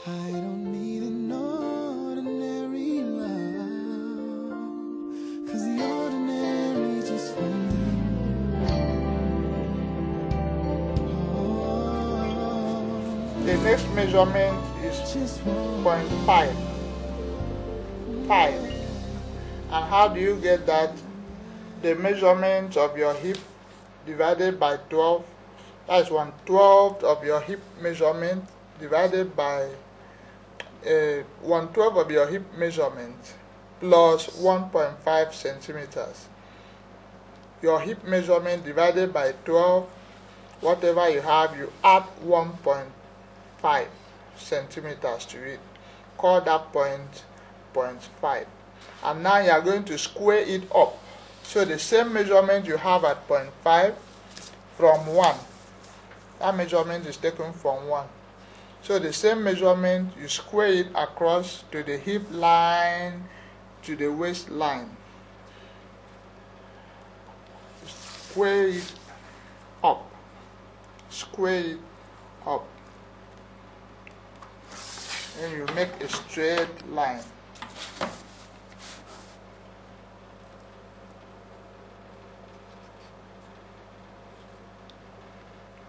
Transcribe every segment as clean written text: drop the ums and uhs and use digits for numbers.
I don't need an ordinary love, 'cause the ordinary just won't do. The next measurement is 0.5. And how do you get that? The measurement of your hip divided by 12, that's 1/12 of your hip measurement divided by 1/12 of your hip measurement plus 1.5 centimeters. Your hip measurement divided by 12, whatever you have, you add 1.5 centimeters to it. Call that 0.5. And now you are going to square it up. So the same measurement you have at 0.5 from 1. That measurement is taken from 1. So the same measurement, you square it across to the hip line, to the waistline. Square it up. Square it up. And you make a straight line.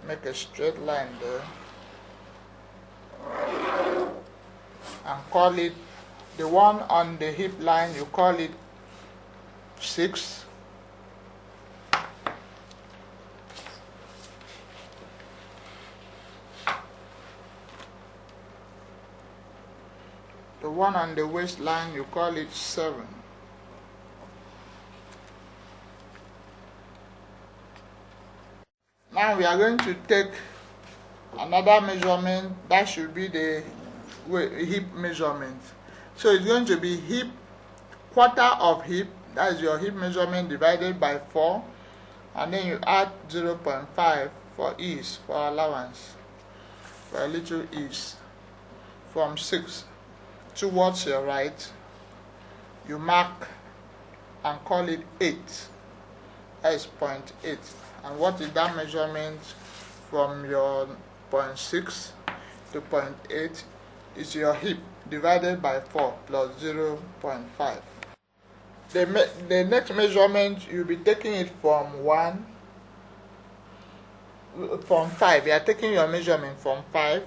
Make a straight line there. And call it, the one on the hip line, you call it 6. The one on the waistline, you call it 7. Now we are going to take another measurement. That should be the hip measurement. So it's going to be hip, quarter of hip, that is your hip measurement divided by 4, and then you add 0.5 for ease, for allowance, for a little ease. From 6 towards your right, you mark and call it 8. That is 0.8. And what is that measurement from your 0.6 to 0.8? Is your hip divided by 4 plus 0.5. The next measurement, you'll be taking it from 5. You are taking your measurement from 5.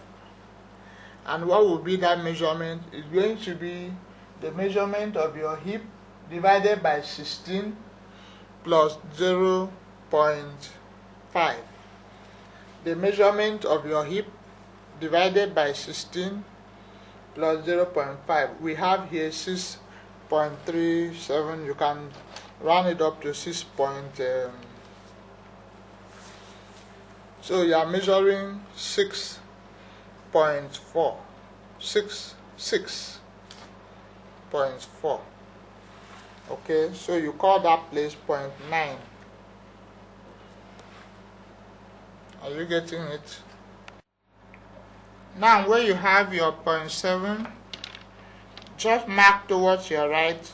And what will be that measurement? Is going to be the measurement of your hip divided by 16 plus 0.5. The measurement of your hip divided by 16 plus 0.5. We have here 6.37. You can round it up to 6. So you are measuring 6.4. 6.4. Okay, so you call that place 0.9. Are you getting it? Now where you have your 0.7, just mark towards your right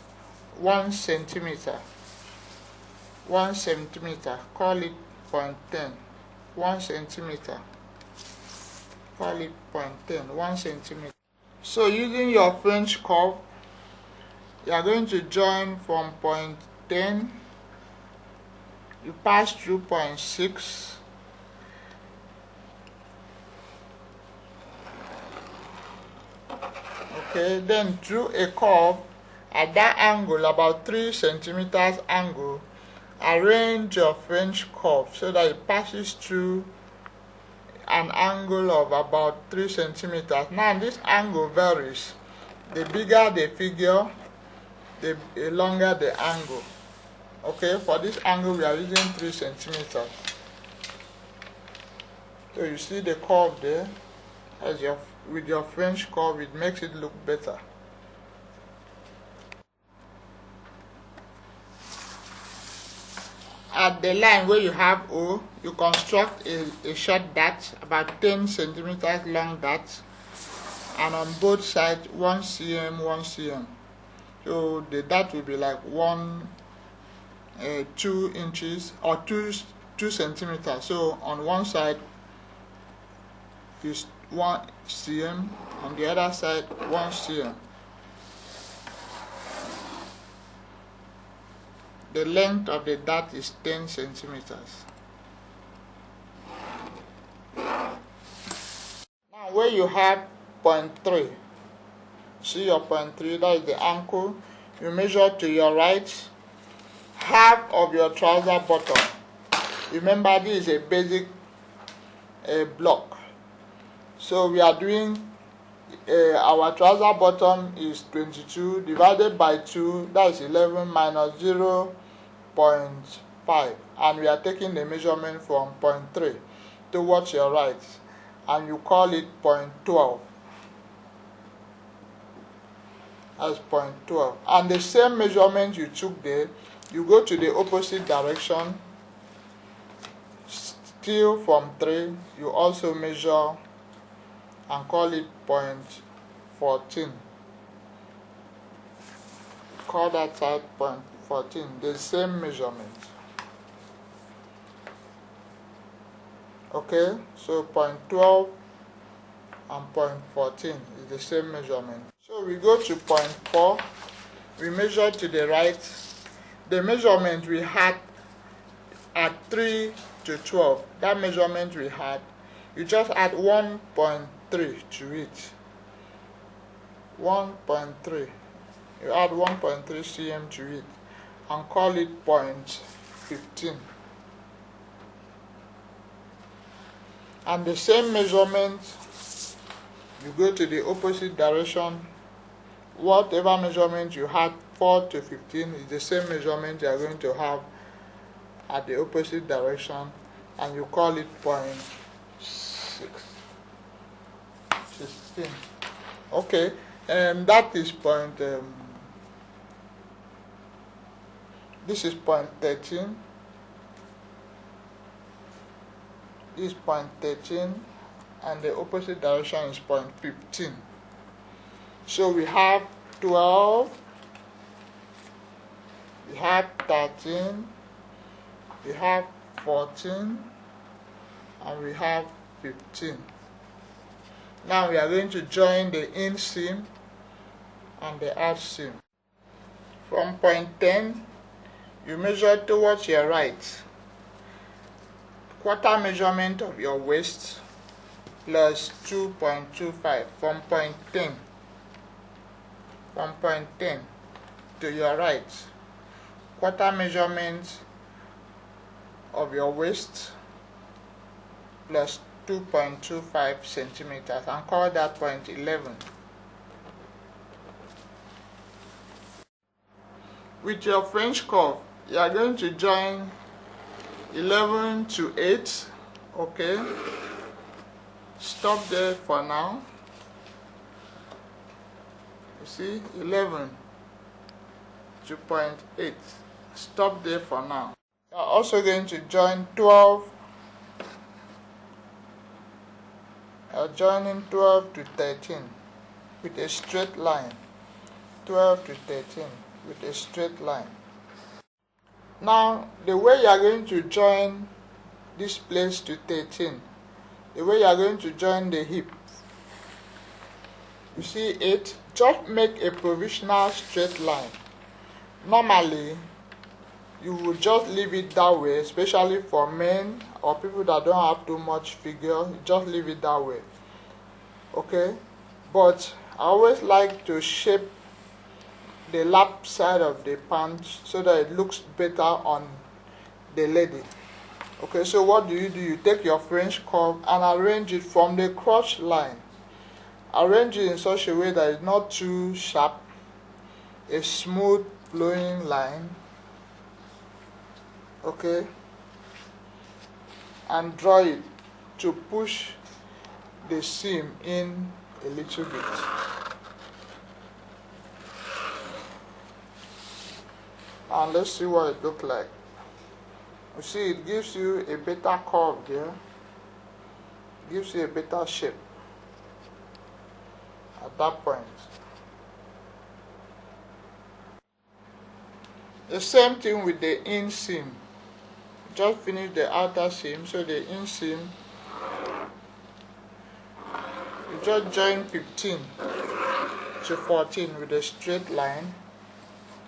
1 centimeter. 1 centimeter. Call it 0.10. 1 centimeter. Call it 0.10. 1 centimeter. So using your French curve, you are going to join from 0.10. You pass through 0.6. Okay, then through a curve at that angle, about 3 centimeters angle, arrange your French curve so that it passes through an angle of about 3 centimeters. Now this angle varies. The bigger the figure, the longer the angle. Okay, for this angle we are using 3 centimeters. So you see the curve there. With your French curve, it makes it look better. At the line where you have O, you construct a short dart, about 10 centimeters long dart, and on both sides 1 cm, 1 cm. So the dart will be like 2 inches or 2 centimeters. So on one side is 1 cm, on the other side 1 cm. The length of the dart is 10 centimeters. Now where you have 0.3, see your 0.3, that is the ankle, you measure to your right half of your trouser bottom. Remember, this is a basic block. So we are doing our trouser bottom is 22 divided by 2, that is 11 minus 0.5, and we are taking the measurement from 0.3 towards your right, and you call it 0.12. That's 0.12. And the same measurement you took there, you go to the opposite direction, still from 3, you also measure and call it 0.14. Call that side 0.14, the same measurement. Okay, so 0.12 and 0.14 is the same measurement. So we go to 0.4, we measure to the right. The measurement we had at 3 to 12, that measurement we had, you just add 1.3 to it. 1.3. You add 1.3 cm to it and call it 0.15. And the same measurement, you go to the opposite direction. Whatever measurement you had 4 to 15 is the same measurement you are going to have at the opposite direction, and you call it 0.16. Okay, that is this is 0.13. This is 0.13, and the opposite direction is 0.15. So we have 12, we have 13, we have 14, and we have 15. Now we are going to join the inseam and the outseam. From 0.10, you measure towards your right, quarter measurement of your waist plus 2.25 from 0.10. From 0.10 to your right, quarter measurement of your waist plus 2.25 centimeters, and call that 0.11. With your French curve, you are going to join 11 to 8. Okay, stop there for now. You see, 11 to 0.8. Stop there for now. You are also going to join 12. You are joining 12 to 13 with a straight line. 12 to 13 with a straight line. Now, the way you are going to join this place to 13, the way you are going to join the hip, you see 8, just make a provisional straight line. Normally, you would just leave it that way, especially for men or people that don't have too much figure, just leave it that way. Okay? But I always like to shape the lap side of the pants so that it looks better on the lady. Okay, so what do? You take your French curve and arrange it from the crotch line. Arrange it in such a way that it's not too sharp, a smooth flowing line. Okay, and draw it to push the seam in a little bit. And let's see what it looks like. You see, it gives you a better curve there. It gives you a better shape at that point. The same thing with the inseam. Just finish the outer seam, so the inseam You just join 15 to 14 with a straight line.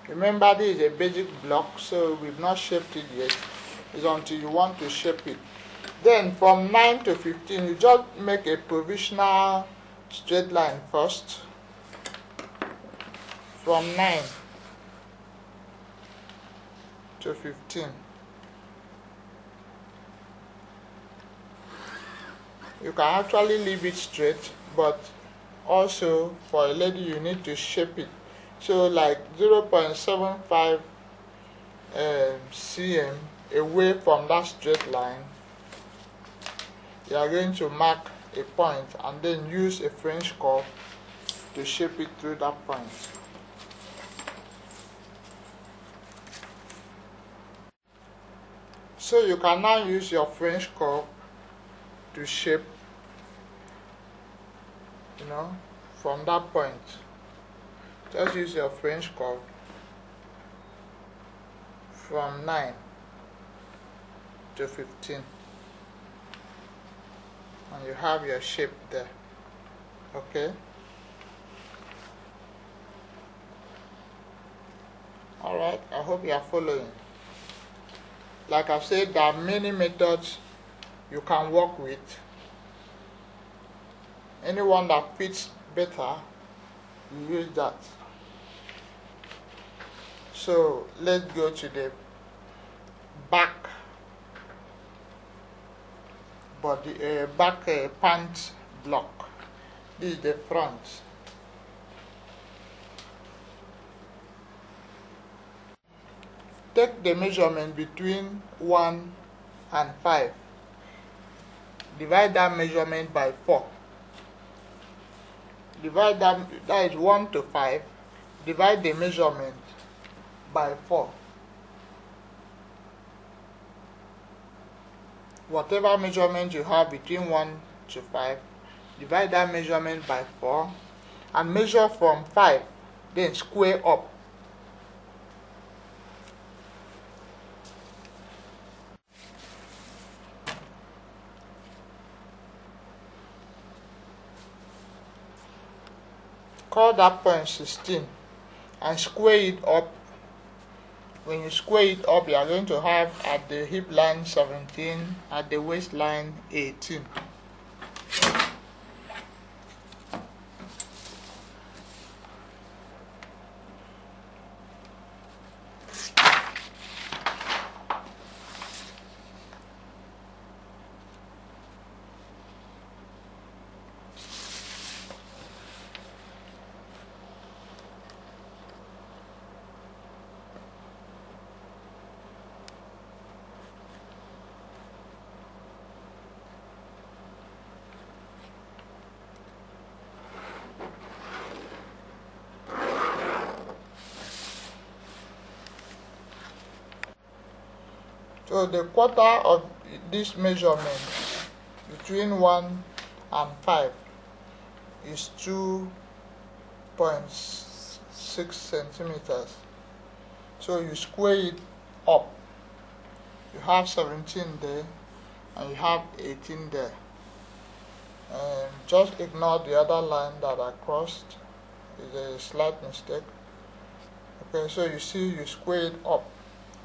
Remember, this is a basic block, so we've not shaped it yet. It's until you want to shape it. Then from 9 to 15, you just make a provisional straight line first. From 9 to 15. You can actually leave it straight, but also for a lady you need to shape it. So like 0.75 cm away from that straight line, you are going to mark a point and then use a French curve to shape it through that point. So you can now use your French curve to shape, from that point. Just use your French curve from 9 to 15, and you have your shape there. Okay. Alright, I hope you are following. Like I said, there are many methods you can work with. Anyone that fits better, you use that. So let's go to the back body, back pant block. This is the front. Take the measurement between 1 and 5. Divide that measurement by 4. Divide that is 1 to 5. Divide the measurement by 4. Whatever measurement you have between 1 to 5, divide that measurement by 4 and measure from 5, then square up. Call that point 16 and square it up. When you square it up, you are going to have at the hip line 17, at the waistline 18. So the quarter of this measurement between 1 and 5 is 2.6 centimeters. So you square it up. You have 17 there and you have 18 there. Just ignore the other line that I crossed. It's a slight mistake. Okay, so you see you square it up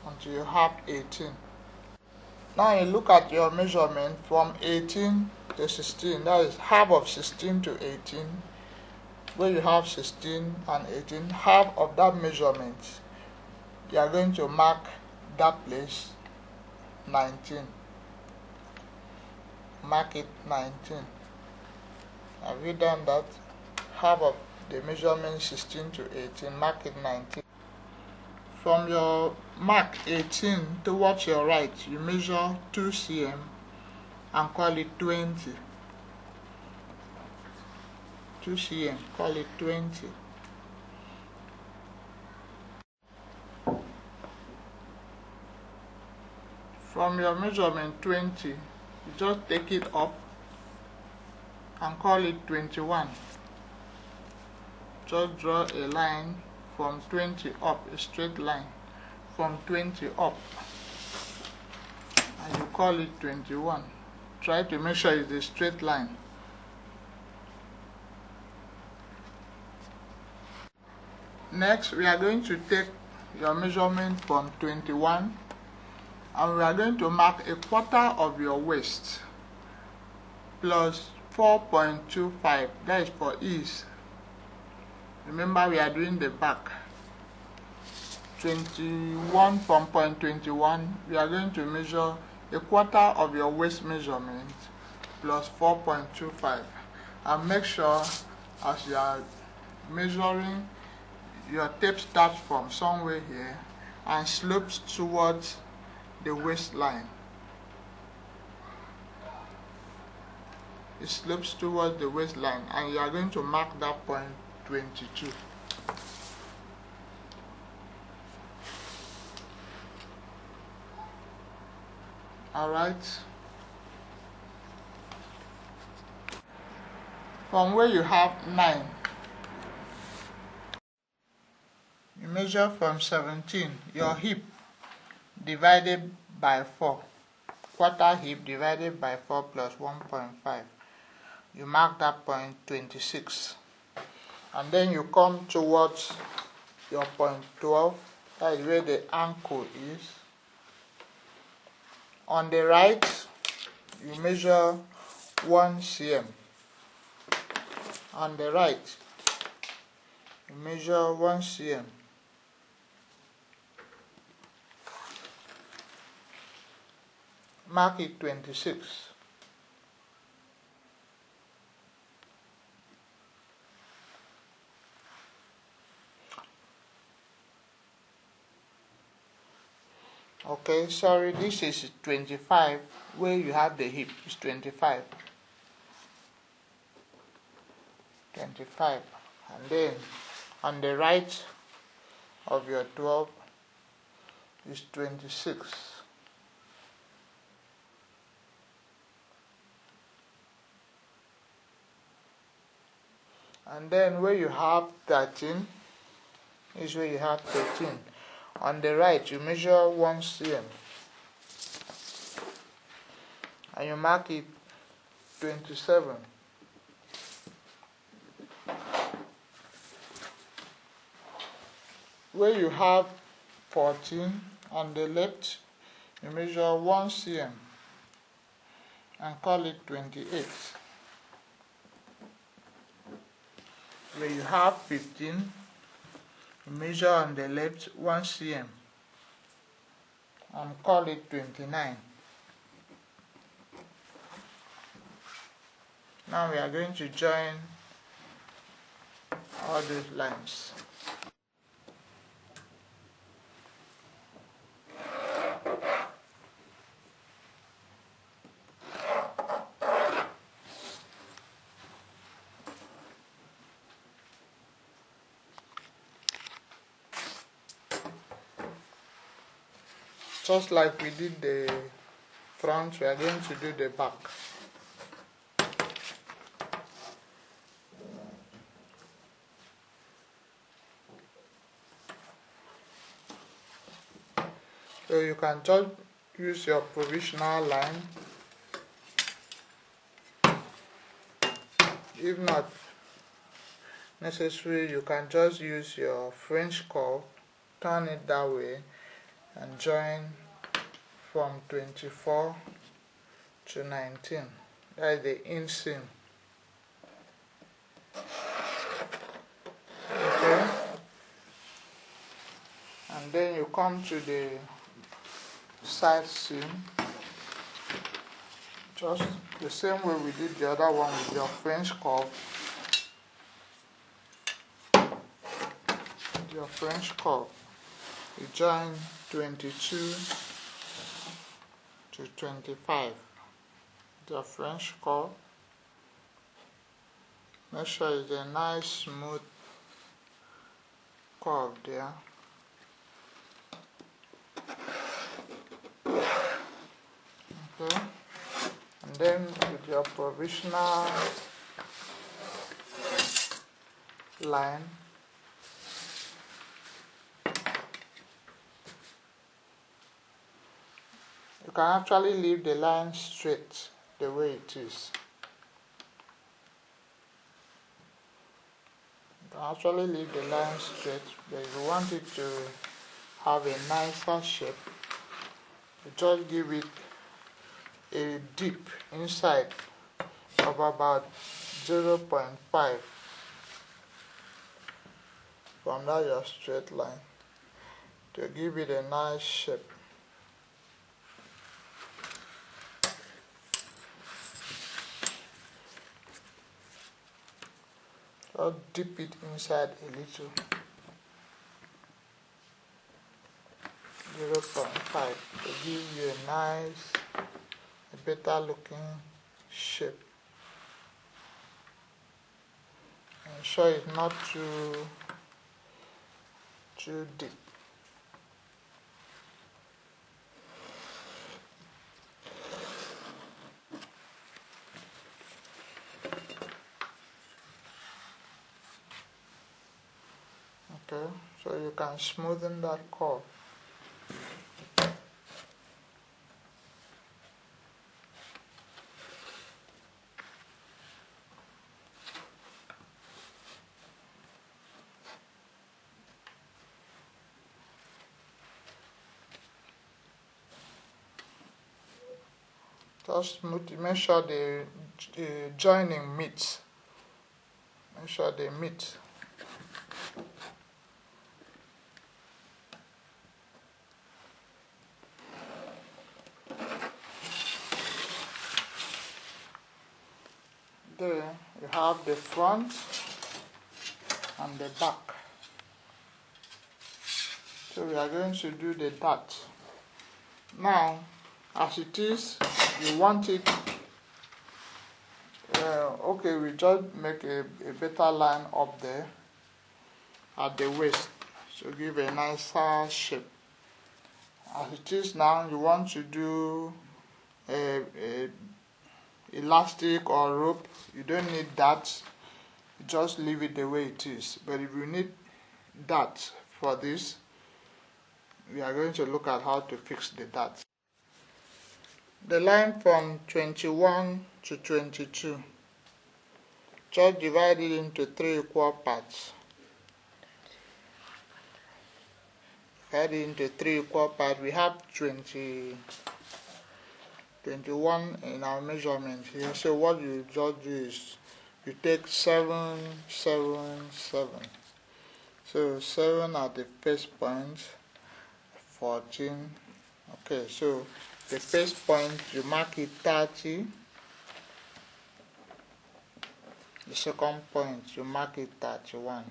until you have 18. Now you look at your measurement from 18 to 16, that is half of 16 to 18. Where you have 16 and 18, half of that measurement, you are going to mark that place 19. Mark it 19. Have you done that? Half of the measurement 16 to 18, mark it 19. From your mark 18 towards your right, you measure 2 cm and call it 20. 2 cm, call it 20. From your measurement 20, you just take it up and call it 21. Just draw a line from 20 up, a straight line from 20 up, and you call it 21. Try to make sure it's a straight line. Next, we are going to take your measurement from 21 and we are going to mark a quarter of your waist plus 4.25. That is for ease. Remember, we are doing the back. 21 from point 21, we are going to measure a quarter of your waist measurement plus 4.25. And make sure as you are measuring, your tape starts from somewhere here and slopes towards the waistline. It slopes towards the waistline and you are going to mark that point 22. Alright. From where you have 9, you measure from 17, your hip divided by 4. Quarter hip divided by 4 plus 1.5. You mark that point 26. And then you come towards your point 12. That is where the ankle is. On the right, you measure 1 cm. On the right, you measure 1 cm. Mark it 26. Okay, sorry, this is 25. Where you have the hip is 25. 25. And then on the right of your 12 is 26. And then where you have 13 is where you have 13. On the right, you measure 1 cm and you mark it 27. Where you have 14, on the left, you measure 1 cm and call it 28. Where you have 15, you measure on the left 1 cm and call it 29. Now we are going to join all those lines. Just like we did the front, we are going to do the back. So you can just use your provisional line. If not necessary, you can just use your French curve, turn it that way, and join from 24 to 19. That is the inseam. Okay? And then you come to the side seam, just the same way we did the other one with your French curve. Your French curve, you join 22 to 25. The French curve. Make sure it's a nice smooth curve there. Okay. And then with your provisional line, you can actually leave the line straight the way it is. You Actually leave the line straight, but if you want it to have a nicer shape, you just give it a dip inside of about 0.5 from that your straight line to give it a nice shape. Just dip it inside a little. 0.5 to give you a nice, a better looking shape. Ensure it's not too deep. Okay, so you can smoothen that curve. Just make sure the joining meets. Make sure they meet. There you have the front and the back. So we are going to do the dart. Now, as it is, you want it, okay, we just make a better line up there at the waist, so give a nicer shape. As it is now, you want to do a elastic or rope. You don't need that, you just leave it the way it is. But if you need that for this, we are going to look at how to fix the dart. The line from 21 to 22, just divide it into 3 equal parts. Divide it into 3 equal parts. We have 21 in our measurement here. So what you just do is you take 7, 7, 7. So 7 at the first point, 14. Okay, so the first point you mark it 30. The second point you mark it 31.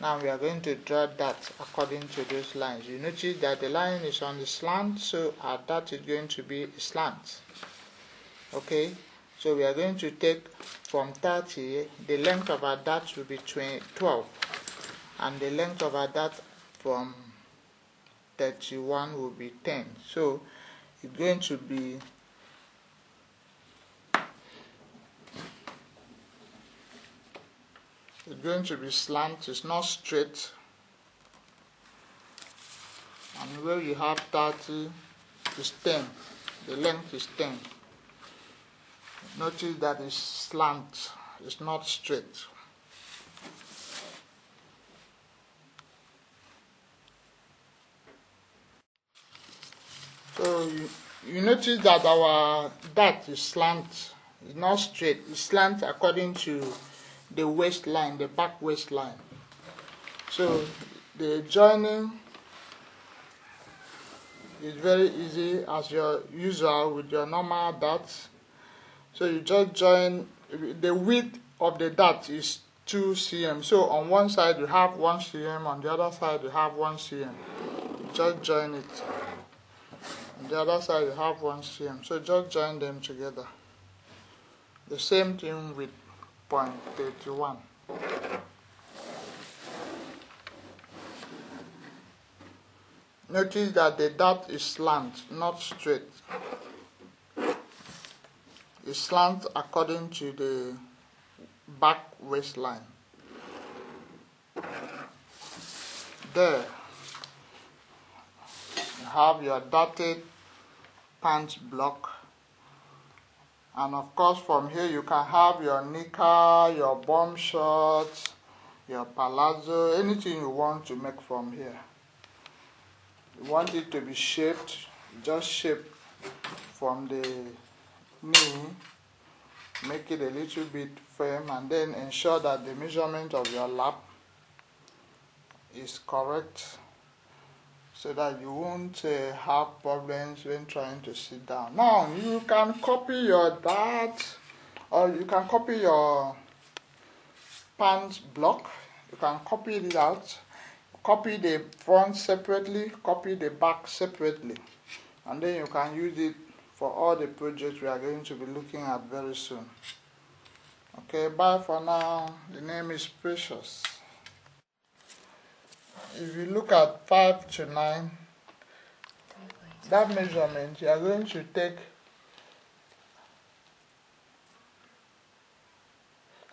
Now we are going to draw that according to those lines. You notice that the line is on the slant, so our dart is going to be a slant. Okay, so we are going to take from 30, the length of our dart will be 12, and the length of our dart from 31 will be 10. So it's going to be slant, it's not straight. And where you have 30 is 10. The length is 10. Notice that it's slant, it's not straight. So you notice that our dart is slant, it's not straight, it's slant according to the waistline, the back waistline. So the joining is very easy as your usual with your normal darts. So you just join, the width of the dart is 2 cm. So on one side you have 1 cm, on the other side you have 1 cm. You just join it. On the other side you have 1 cm. So just join them together. The same thing with point 31. Notice that the dart is slant, not straight. It's slant according to the back waistline. There you have your darted pants block, And of course from here you can have your knicker, your bomb shorts, your palazzo, anything you want to make from here. You want it to be shaped, just shape from the knee, make it a little bit firm, and then ensure that the measurement of your lap is correct so that you won't have problems when trying to sit down. Now you can copy your dart, or you can copy your pants block. You can copy it out, copy the front separately, copy the back separately, and then you can use it for all the projects we are going to be looking at very soon. Okay, bye for now. The name is Precious. If you look at 5 to 9, that measurement, you are going to take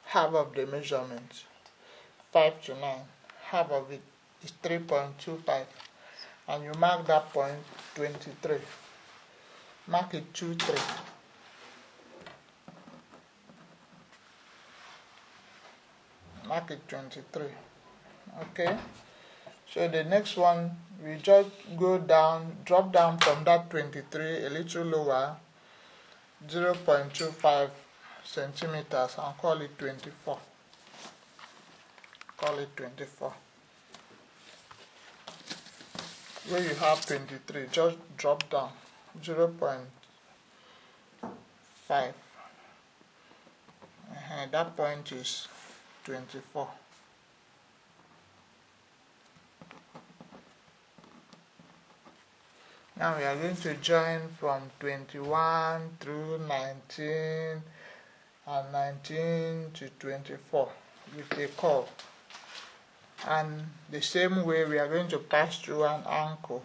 half of the measurement. 5 to 9, half of it is 3.25, and you mark that point 23. Mark it 23. Mark it 23. Okay. So the next one, we just go down, drop down from that 23 a little lower, 0.25 centimeters, and call it 24. Call it 24. Where you have 23, just drop down 0.5. That point is 24. Now we are going to join from 21 through 19 and 19 to 24 with a curve. And the same way we are going to pass through an ankle.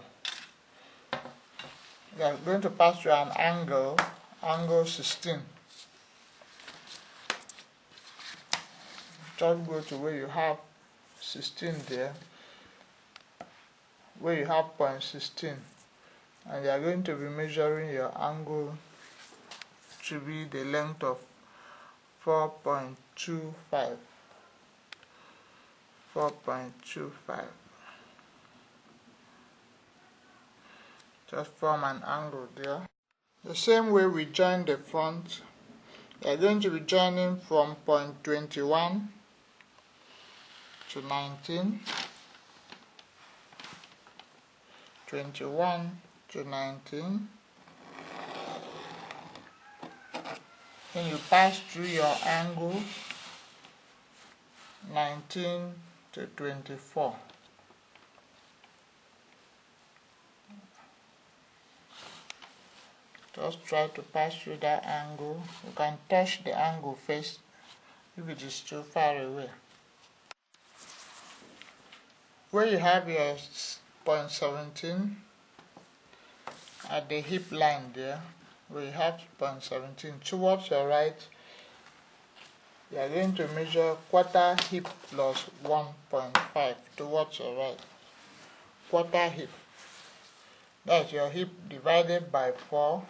We are going to pass through an angle, angle 16. Just go to where you have 16 there, where you have point 16. And you are going to be measuring your angle to be the length of 4.25. 4.25. Just form an angle there. The same way we join the front, we are going to be joining from point 21 to 19. 21 to 19. Then you pass through your angle 19 to 24. Just try to pass through that angle. You can touch the angle first if it is too far away. Where you have your point 17 at the hip line there, where you have point 17 towards your right, you are going to measure quarter hip plus 1.5 towards your right. Quarter hip, that's your hip divided by 4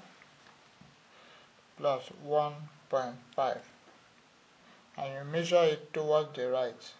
plus 1.5, and you measure it towards the right.